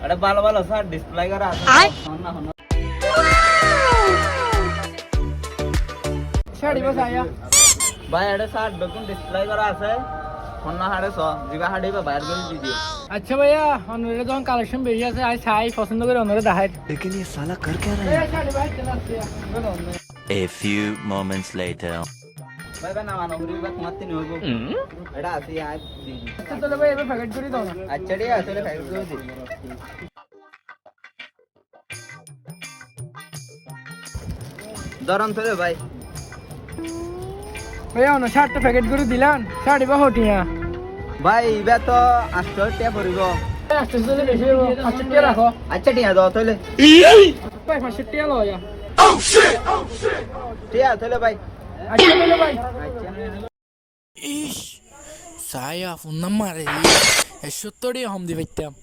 আরে ভালো ভালো স্যার ডিসপ্লে করা আছে না হন শাড়ি বস আয়া ভাই এটা স্যার দেখুন ডিসপ্লে করা আছে হন্না হাড়ে স জিগা হাড়ে বা বাইরে করে দিয়ে দিও আচ্ছা ভাইয়া অন্যরা যখন কালেকশন বেরিয়ে আছে আই চাই পছন্দ করে অন্যরা দেখাই लेकिन ये साला कर क्या रहा है? A few moments later. ভাই ভাই না মানো করি বা তোমার তিন হইব এটা আছে আজ দি আচ্ছা তাহলে ভাই এবার প্যাকেট করে দাও না আচ্ছা রে আসলে ফাইল করে দি দরন ধরে ভাই ভাইয়া অন্য শার্টটা প্যাকেট করে দিলাম শাড়ি বা হটিয়া ভাই ইবা তো 800 টাকা পড়িব আস্তে আস্তে বেশি হবো 500 টাকা রাখো আচ্ছা টিয়া দাও তাহলে ভাই 500 টাকা লয়া টিয়া তাহলে ভাই আচ্ছা তাহলে ভাই ইস সায়া ফোন নাম্বার এই 70 টাকা হম দি পাইতাম